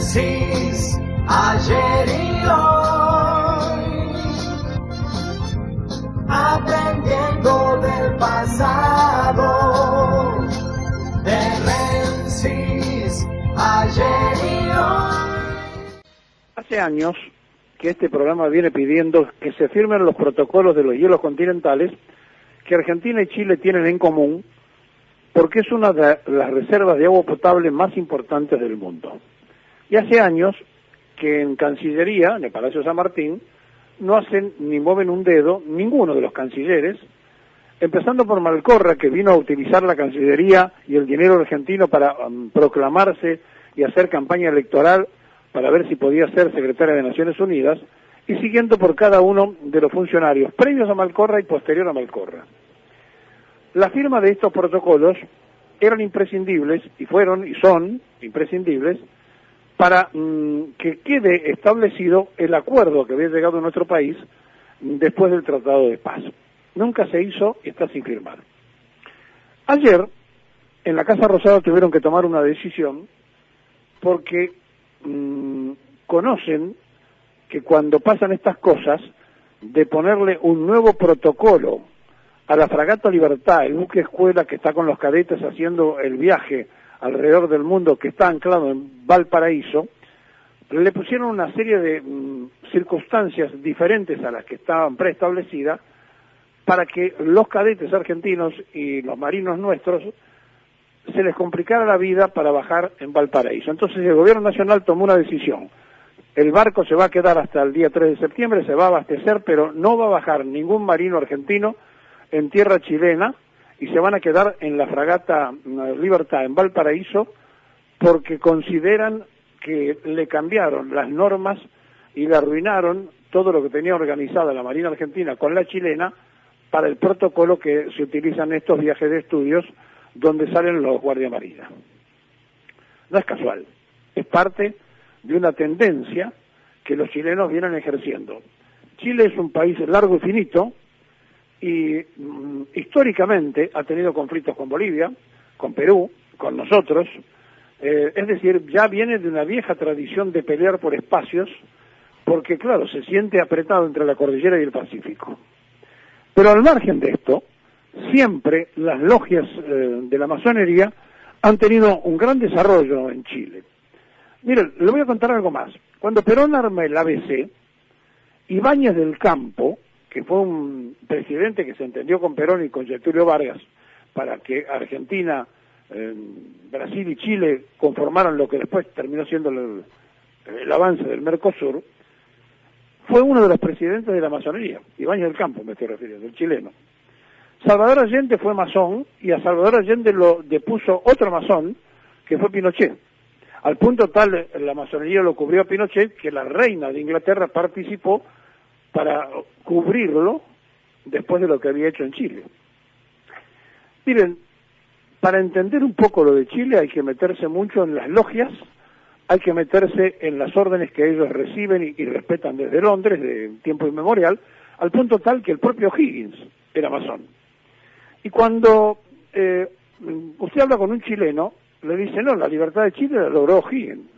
Génesis, ayer y hoy, aprendiendo del pasado, de Génesis, ayer y hoy. Hace años que este programa viene pidiendo que se firmen los protocolos de los hielos continentales que Argentina y Chile tienen en común, porque es una de las reservas de agua potable más importantes del mundo. Y hace años que en Cancillería, en el Palacio San Martín, no hacen ni mueven un dedo ninguno de los cancilleres, empezando por Malcorra, que vino a utilizar la Cancillería y el dinero argentino para proclamarse y hacer campaña electoral para ver si podía ser secretaria de Naciones Unidas, y siguiendo por cada uno de los funcionarios previos a Malcorra y posterior a Malcorra. La firma de estos protocolos eran imprescindibles, y fueron y son imprescindibles, para que quede establecido el acuerdo que había llegado a nuestro país después del Tratado de Paz. Nunca se hizo y está sin firmar. Ayer, en la Casa Rosada tuvieron que tomar una decisión porque conocen que cuando pasan estas cosas, de ponerle un nuevo protocolo a la fragata Libertad, el buque escuela que está con los cadetes haciendo el viaje alrededor del mundo, que está anclado en Valparaíso, le pusieron una serie de circunstancias diferentes a las que estaban preestablecidas para que los cadetes argentinos y los marinos nuestros se les complicara la vida para bajar en Valparaíso. Entonces el gobierno nacional tomó una decisión. El barco se va a quedar hasta el día 3 de septiembre, se va a abastecer, pero no va a bajar ningún marino argentino en tierra chilena, y se van a quedar en la fragata Libertad en Valparaíso porque consideran que le cambiaron las normas y le arruinaron todo lo que tenía organizada la Marina Argentina con la chilena para el protocolo que se utiliza en estos viajes de estudios donde salen los guardiamarinas. No es casual, es parte de una tendencia que los chilenos vienen ejerciendo. Chile es un país largo y finito, y históricamente ha tenido conflictos con Bolivia, con Perú, con nosotros, es decir, ya viene de una vieja tradición de pelear por espacios, porque claro, se siente apretado entre la cordillera y el Pacífico. Pero al margen de esto, siempre las logias de la masonería han tenido un gran desarrollo en Chile. Miren, le voy a contar algo más. Cuando Perón arma el ABC, Ibáñez del Campo, que fue un presidente que se entendió con Perón y con Getúlio Vargas para que Argentina, Brasil y Chile conformaran lo que después terminó siendo el avance del Mercosur, fue uno de los presidentes de la masonería. Ibáñez del Campo me estoy refiriendo, el chileno. Salvador Allende fue masón, y a Salvador Allende lo depuso otro masón, que fue Pinochet. Al punto tal la masonería lo cubrió a Pinochet que la reina de Inglaterra participó para cubrirlo después de lo que había hecho en Chile. Miren, para entender un poco lo de Chile hay que meterse mucho en las logias, hay que meterse en las órdenes que ellos reciben y respetan desde Londres, de tiempo inmemorial, al punto tal que el propio Higgins era masón. Y cuando usted habla con un chileno, le dice, no, la libertad de Chile la logró Higgins.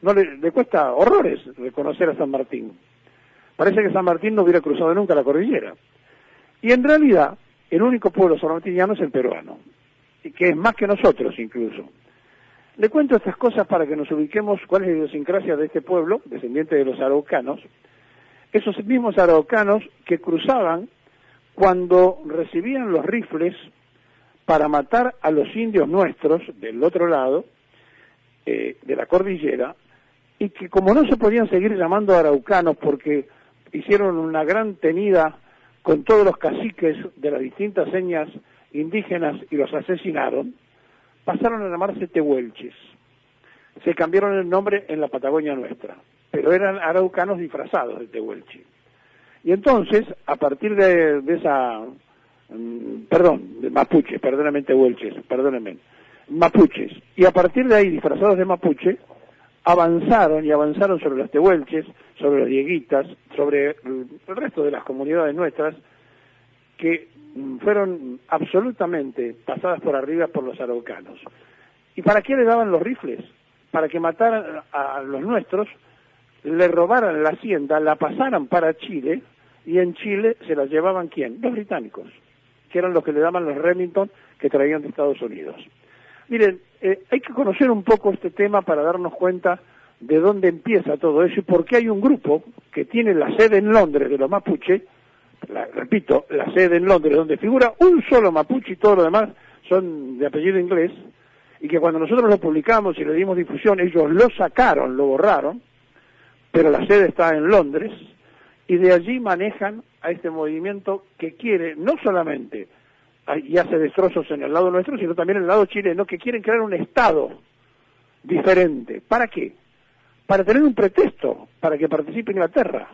No le cuesta horrores reconocer a San Martín. Parece que San Martín no hubiera cruzado nunca la cordillera. Y en realidad, el único pueblo sanmartiniano es el peruano, y que es más que nosotros incluso. Le cuento estas cosas para que nos ubiquemos cuál es la idiosincrasia de este pueblo, descendiente de los araucanos, esos mismos araucanos que cruzaban cuando recibían los rifles para matar a los indios nuestros del otro lado de la cordillera, y que como no se podían seguir llamando araucanos porque hicieron una gran tenida con todos los caciques de las distintas señas indígenas y los asesinaron, pasaron a llamarse tehuelches. Se cambiaron el nombre en la Patagonia nuestra, pero eran araucanos disfrazados de tehuelche. Y entonces, a partir de esa, de mapuches, perdónenme tehuelches, perdónenme, mapuches, y a partir de ahí, disfrazados de mapuche, avanzaron sobre los tehuelches, sobre los dieguitas, sobre el resto de las comunidades nuestras, que fueron absolutamente pasadas por arriba por los araucanos. ¿Y para qué le daban los rifles? para que mataran a los nuestros, le robaran la hacienda, la pasaran para Chile, y en Chile se la llevaban ¿quién? Los británicos, que eran los que le daban los Remington que traían de Estados Unidos. Miren, hay que conocer un poco este tema para darnos cuenta de dónde empieza todo eso y por qué hay un grupo que tiene la sede en Londres de los mapuche, repito, la sede en Londres, donde figura un solo mapuche y todo lo demás son de apellido inglés, y que cuando nosotros lo publicamos y le dimos difusión, ellos lo sacaron, lo borraron, pero la sede está en Londres, y de allí manejan a este movimiento que quiere no solamente y hace destrozos en el lado nuestro, sino también en el lado chileno, que quieren crear un Estado diferente. ¿Para qué? Para tener un pretexto, para que participe Inglaterra.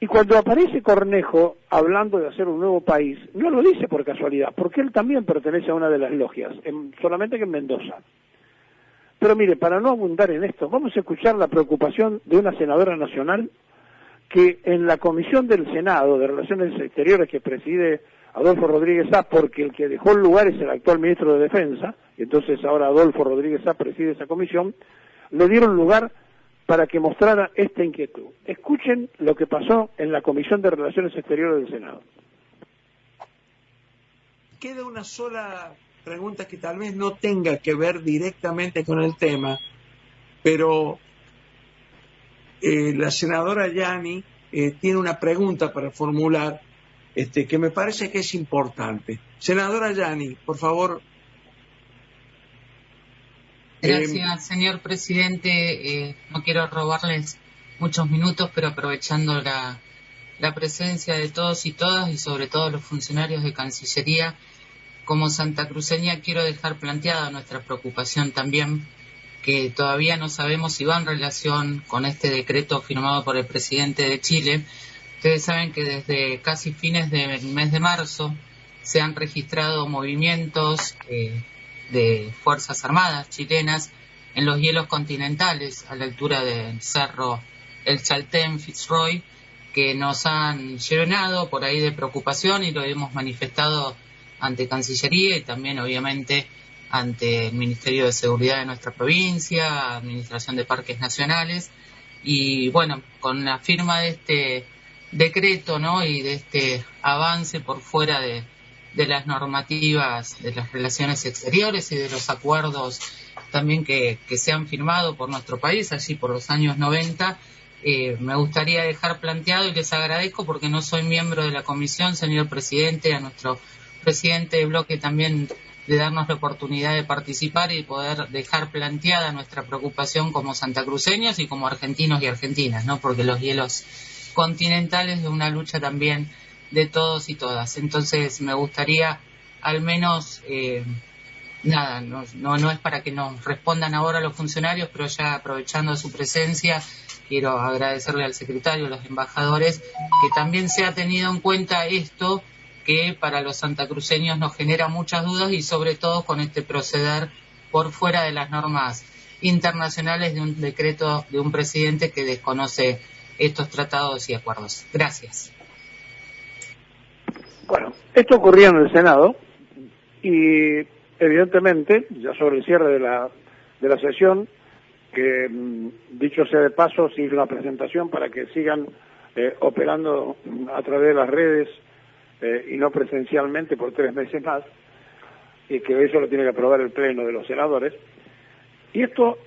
Y cuando aparece Cornejo hablando de hacer un nuevo país, no lo dice por casualidad, porque él también pertenece a una de las logias, solamente que en Mendoza. Pero mire, para no abundar en esto, vamos a escuchar la preocupación de una senadora nacional que en la Comisión del Senado de Relaciones Exteriores que preside Adolfo Rodríguez Sá, porque el que dejó el lugar es el actual ministro de Defensa, y entonces ahora Adolfo Rodríguez Sá preside esa comisión, le dieron lugar para que mostrara esta inquietud. Escuchen lo que pasó en la Comisión de Relaciones Exteriores del Senado. Queda una sola pregunta que tal vez no tenga que ver directamente con el tema, pero la senadora Yani tiene una pregunta para formular que me parece que es importante. Senadora Yani, por favor. Gracias, señor presidente. No quiero robarles muchos minutos, pero aprovechando la presencia de todos y todas, y sobre todo los funcionarios de Cancillería, como santacruceña quiero dejar planteada nuestra preocupación también, que todavía no sabemos si va en relación con este decreto firmado por el presidente de Chile. Ustedes saben que desde casi fines del mes de marzo se han registrado movimientos de Fuerzas Armadas chilenas en los hielos continentales a la altura del cerro El Chaltén Fitzroy, que nos han llenado por ahí de preocupación y lo hemos manifestado ante Cancillería y también obviamente ante el Ministerio de Seguridad de nuestra provincia, Administración de Parques Nacionales, y bueno, con la firma de este decreto, ¿no?, y de este avance por fuera de las normativas de las relaciones exteriores y de los acuerdos también que se han firmado por nuestro país allí por los años 90, me gustaría dejar planteado, y les agradezco porque no soy miembro de la comisión, señor presidente, a nuestro presidente de bloque también de darnos la oportunidad de participar y poder dejar planteada nuestra preocupación como santacruceños y como argentinos y argentinas, ¿no?, porque los hielos continentales de una lucha también de todos y todas. Entonces me gustaría al menos, no es para que nos respondan ahora los funcionarios, pero ya aprovechando su presencia, quiero agradecerle al secretario, a los embajadores, que también se ha tenido en cuenta esto, que para los santacruceños nos genera muchas dudas y sobre todo con este proceder por fuera de las normas internacionales de un decreto de un presidente que desconoce estos tratados y acuerdos. Gracias. Bueno, esto ocurría en el Senado y evidentemente, ya sobre el cierre de la sesión, que dicho sea de paso, sigue la presentación para que sigan operando a través de las redes y no presencialmente por 3 meses más, y que eso lo tiene que aprobar el Pleno de los senadores. Y esto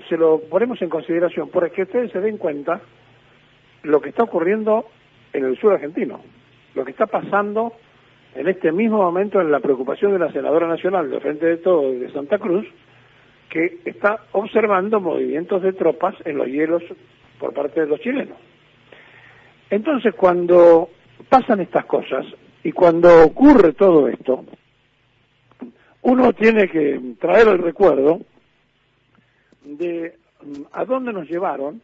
se lo ponemos en consideración porque ustedes se den cuenta lo que está ocurriendo en el sur argentino, lo que está pasando en este mismo momento en la preocupación de la senadora nacional de Frente de Todos de Santa Cruz, que está observando movimientos de tropas en los hielos por parte de los chilenos. Entonces, cuando pasan estas cosas y cuando ocurre todo esto, uno tiene que traer el recuerdo de a dónde nos llevaron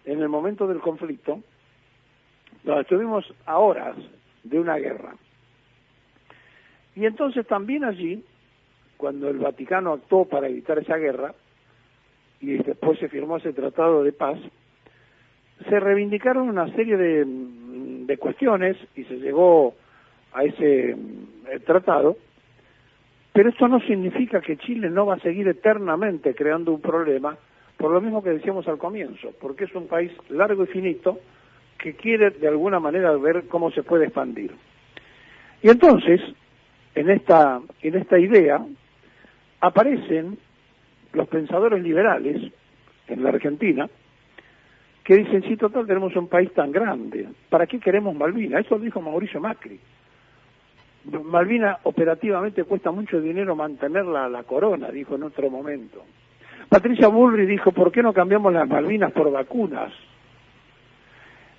en el momento del conflicto, donde estuvimos a horas de una guerra. Y entonces también allí, cuando el Vaticano actuó para evitar esa guerra, y después se firmó ese tratado de paz, se reivindicaron una serie de cuestiones y se llegó a ese tratado Pero esto no significa que Chile no va a seguir eternamente creando un problema, por lo mismo que decíamos al comienzo, porque es un país largo y finito que quiere de alguna manera ver cómo se puede expandir. Y entonces, en esta idea, aparecen los pensadores liberales en la Argentina, que dicen, sí, total, tenemos un país tan grande, ¿para qué queremos Malvinas? Eso lo dijo Mauricio Macri. Malvinas operativamente cuesta mucho dinero mantenerla a la corona, dijo en otro momento. Patricia Bullrich dijo, ¿por qué no cambiamos las Malvinas por vacunas?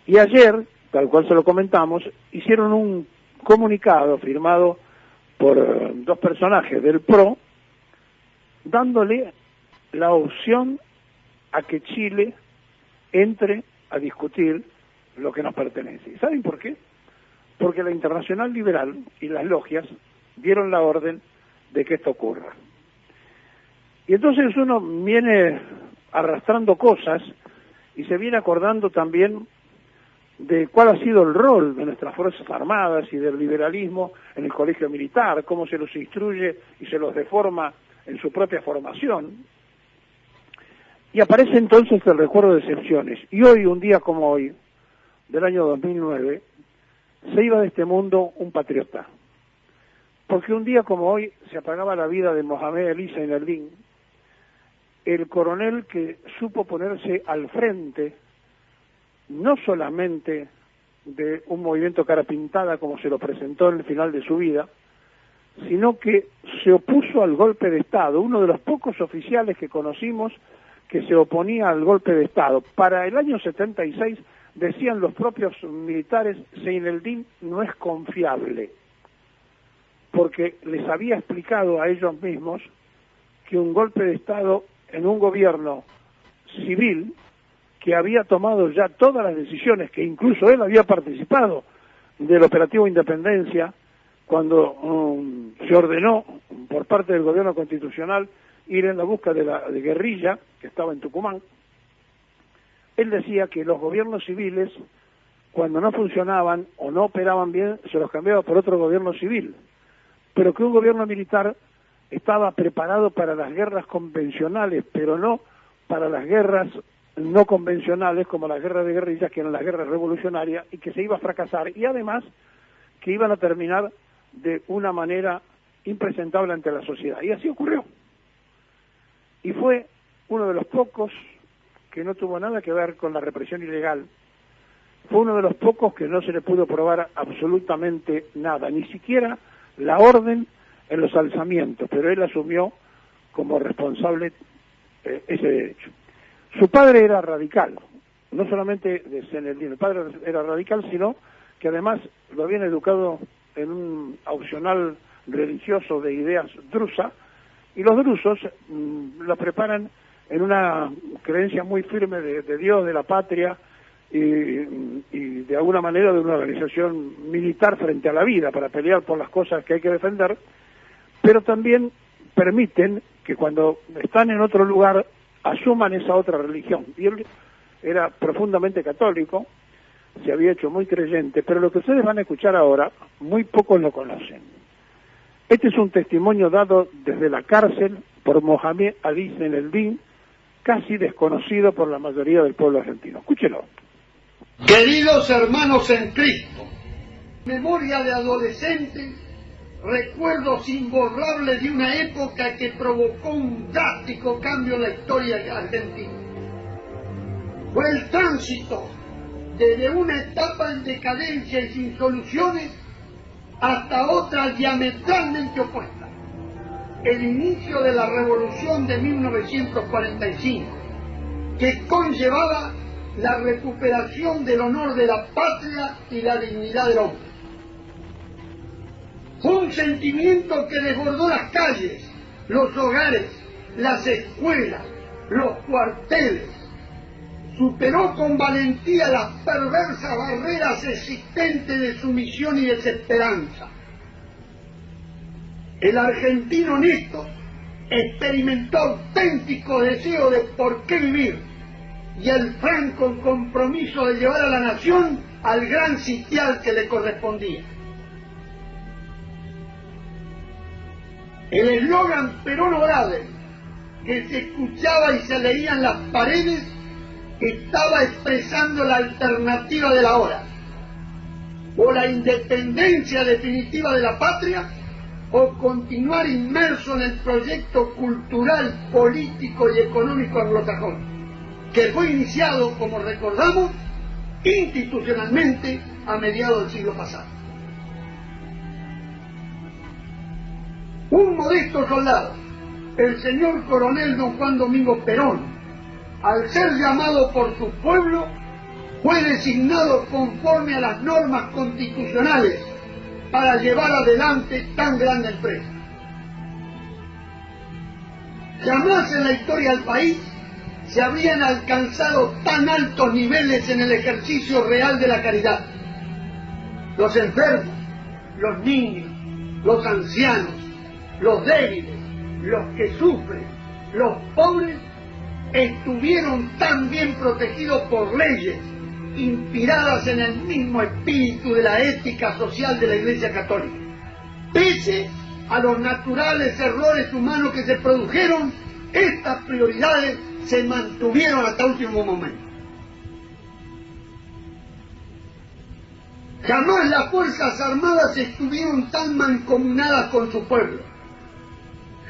Y ayer, tal cual se lo comentamos, hicieron un comunicado firmado por dos personajes del PRO, dándole la opción a que Chile entre a discutir lo que nos pertenece. ¿Y saben por qué? Porque la Internacional Liberal y las logias dieron la orden de que esto ocurra. Y entonces uno viene arrastrando cosas y se viene acordando también de cuál ha sido el rol de nuestras Fuerzas Armadas y del liberalismo en el colegio militar, cómo se los instruye y se los deforma en su propia formación. Y aparece entonces el recuerdo de excepciones. Y hoy, un día como hoy, del año 2009, se iba de este mundo un patriota. Porque un día como hoy se apagaba la vida de Mohamed Ali Zainuddin, el coronel que supo ponerse al frente no solamente de un movimiento cara pintada como se lo presentó en el final de su vida, sino que se opuso al golpe de Estado, uno de los pocos oficiales que conocimos que se oponía al golpe de Estado. Para el año 76 decían los propios militares, Zainuddin no es confiable, porque les había explicado a ellos mismos que un golpe de Estado en un gobierno civil que había tomado ya todas las decisiones, que incluso él había participado del operativo Independencia, cuando se ordenó por parte del gobierno constitucional ir en la busca de la guerrilla que estaba en Tucumán. Él decía que los gobiernos civiles, cuando no funcionaban o no operaban bien, se los cambiaba por otro gobierno civil, pero que un gobierno militar estaba preparado para las guerras convencionales, pero no para las guerras no convencionales como las guerras de guerrillas, que eran las guerras revolucionarias, y que se iba a fracasar, y además que iban a terminar de una manera impresentable ante la sociedad. Y así ocurrió. Y fue uno de los pocos que no tuvo nada que ver con la represión ilegal. Fue uno de los pocos que no se le pudo probar absolutamente nada, ni siquiera la orden en los alzamientos, pero él asumió como responsable ese derecho. Su padre era radical, no solamente de Zainuddin, el padre era radical, sino que además lo habían educado en un opcional religioso de ideas drusa, y los drusos lo preparan en una creencia muy firme de Dios, de la patria, y de alguna manera de una organización militar frente a la vida, para pelear por las cosas que hay que defender, pero también permiten que cuando están en otro lugar asuman esa otra religión. Y él era profundamente católico, se había hecho muy creyente, pero lo que ustedes van a escuchar ahora, muy pocos lo conocen. Este es un testimonio dado desde la cárcel por Mohamed Ali Zainuddin, casi desconocido por la mayoría del pueblo argentino. Escúchelo. Queridos hermanos en Cristo, memoria de adolescente, recuerdos imborrables de una época que provocó un drástico cambio en la historia argentina. Fue el tránsito desde una etapa en decadencia y sin soluciones hasta otra diametralmente opuesta. El inicio de la revolución de 1945, que conllevaba la recuperación del honor de la patria y la dignidad del hombre. Fue un sentimiento que desbordó las calles, los hogares, las escuelas, los cuarteles. Superó con valentía las perversas barreras existentes de sumisión y desesperanza. El argentino honesto experimentó auténtico deseo de por qué vivir y el franco compromiso de llevar a la nación al gran sitial que le correspondía. El eslogan Perón Obrade, que se escuchaba y se leía en las paredes, estaba expresando la alternativa de la hora: o la independencia definitiva de la patria, o continuar inmerso en el proyecto cultural, político y económico anglosajón, que fue iniciado, como recordamos, institucionalmente a mediados del siglo pasado. Un modesto soldado, el señor coronel don Juan Domingo Perón, al ser llamado por su pueblo, fue designado conforme a las normas constitucionales para llevar adelante tan grande empresa. Jamás en la historia del país se habían alcanzado tan altos niveles en el ejercicio real de la caridad. Los enfermos, los niños, los ancianos, los débiles, los que sufren, los pobres, estuvieron tan bien protegidos por leyes inspiradas en el mismo espíritu de la ética social de la Iglesia Católica. Pese a los naturales errores humanos que se produjeron, estas prioridades se mantuvieron hasta último momento. Jamás las Fuerzas Armadas estuvieron tan mancomunadas con su pueblo.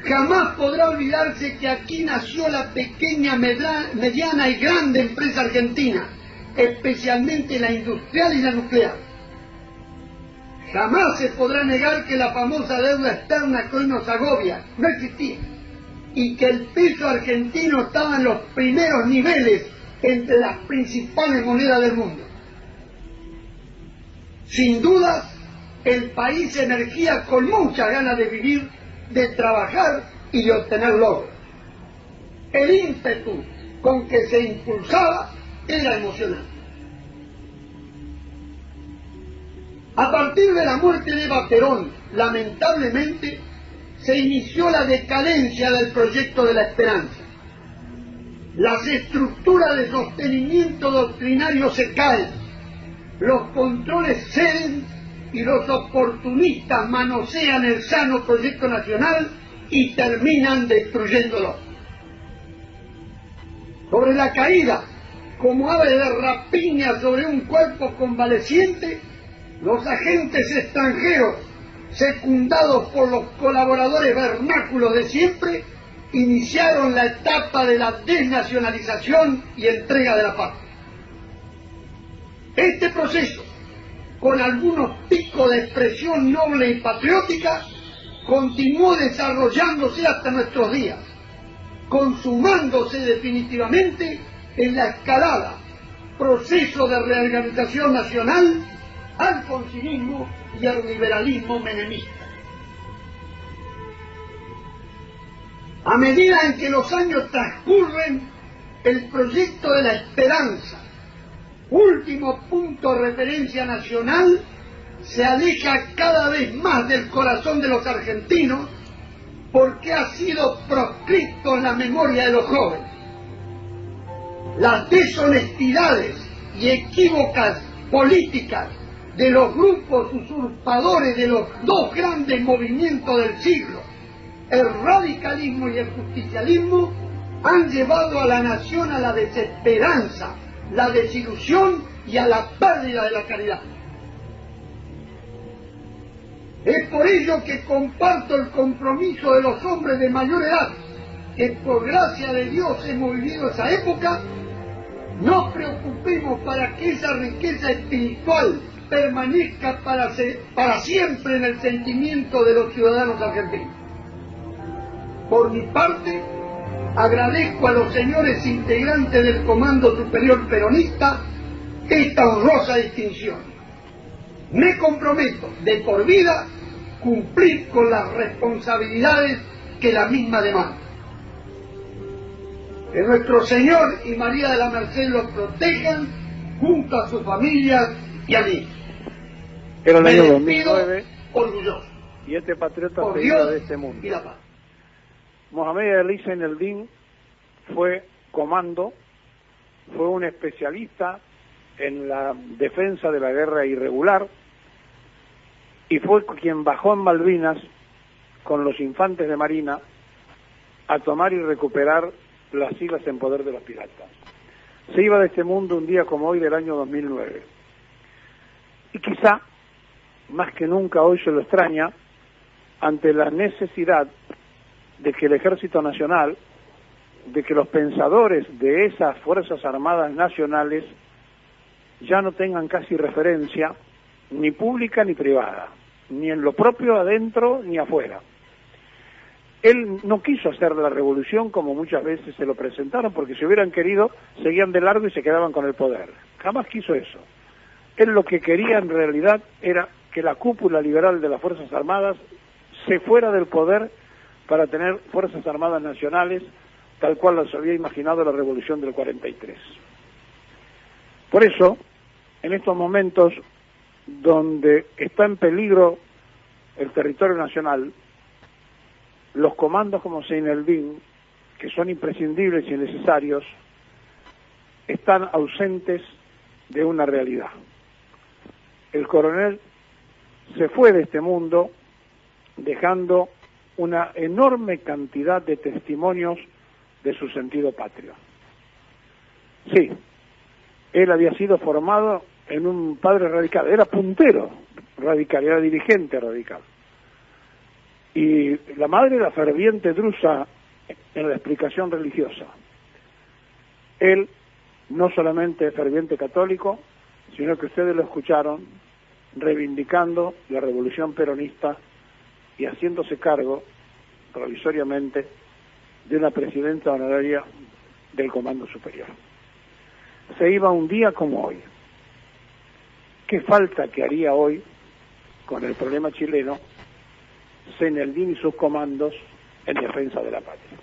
Jamás podrá olvidarse que aquí nació la pequeña, mediana y grande empresa argentina, especialmente la industrial y la nuclear. Jamás se podrá negar que la famosa deuda externa que hoy nos agobia no existía, y que el peso argentino estaba en los primeros niveles entre las principales monedas del mundo. Sin duda, el país emergía con muchas ganas de vivir, de trabajar y de obtener logros. El ímpetu con que se impulsaba era emocionante. A partir de la muerte de Eva Perón, lamentablemente, se inició la decadencia del proyecto de la esperanza. Las estructuras de sostenimiento doctrinario se caen, los controles ceden y los oportunistas manosean el sano proyecto nacional y terminan destruyéndolo. Sobre la caída, como ave de rapiña sobre un cuerpo convaleciente, los agentes extranjeros, secundados por los colaboradores vernáculos de siempre, iniciaron la etapa de la desnacionalización y entrega de la patria. Este proceso, con algunos picos de expresión noble y patriótica, continuó desarrollándose hasta nuestros días, consumándose definitivamente en la escalada proceso de reorganización nacional, alfonsinismo y el liberalismo menemista. A medida en que los años transcurren, el proyecto de la esperanza, último punto de referencia nacional, se aleja cada vez más del corazón de los argentinos porque ha sido proscripto en la memoria de los jóvenes. Las deshonestidades y equívocas políticas de los grupos usurpadores de los dos grandes movimientos del siglo, el radicalismo y el justicialismo, han llevado a la nación a la desesperanza, la desilusión y a la pérdida de la caridad. Es por ello que comparto el compromiso de los hombres de mayor edad, que por gracia de Dios hemos vivido esa época. Nos preocupemos para que esa riqueza espiritual permanezca para siempre en el sentimiento de los ciudadanos argentinos. Por mi parte, agradezco a los señores integrantes del Comando Superior Peronista esta honrosa distinción. Me comprometo de por vida cumplir con las responsabilidades que la misma demanda. Que nuestro Señor y María de la Merced los protejan junto a sus familias y amigos. Era el Me año despido 2009 orgulloso y este patriota por se iba Dios de este mundo. y la paz. Mohamed Ali Zainuddin fue comando, fue un especialista en la defensa de la guerra irregular y fue quien bajó en Malvinas con los infantes de Marina a tomar y recuperar las islas en poder de los piratas. Se iba de este mundo un día como hoy del año 2009. Y quizá, más que nunca hoy se lo extraña, ante la necesidad de que el Ejército Nacional, de que los pensadores de esas Fuerzas Armadas Nacionales ya no tengan casi referencia, ni pública ni privada, ni en lo propio adentro ni afuera. Él no quiso hacer la revolución como muchas veces se lo presentaron, porque si hubieran querido, seguían de largo y se quedaban con el poder. Jamás quiso eso. Él lo que quería en realidad era que la cúpula liberal de las Fuerzas Armadas se fuera del poder para tener Fuerzas Armadas Nacionales, tal cual las había imaginado la revolución del 43. Por eso, en estos momentos donde está en peligro el territorio nacional, los comandos como Seineldin, que son imprescindibles y necesarios, están ausentes de una realidad. El coronel se fue de este mundo dejando una enorme cantidad de testimonios de su sentido patrio. Sí, él había sido formado en un padre radical, era puntero radical, era dirigente radical. Y la madre era ferviente drusa en la explicación religiosa. Él, no solamente ferviente católico, sino que ustedes lo escucharon reivindicando la revolución peronista y haciéndose cargo provisoriamente de una presidenta honoraria del Comando Superior. Se iba un día como hoy. ¿Qué falta que haría hoy con el problema chileno Seineldin y sus comandos en defensa de la patria?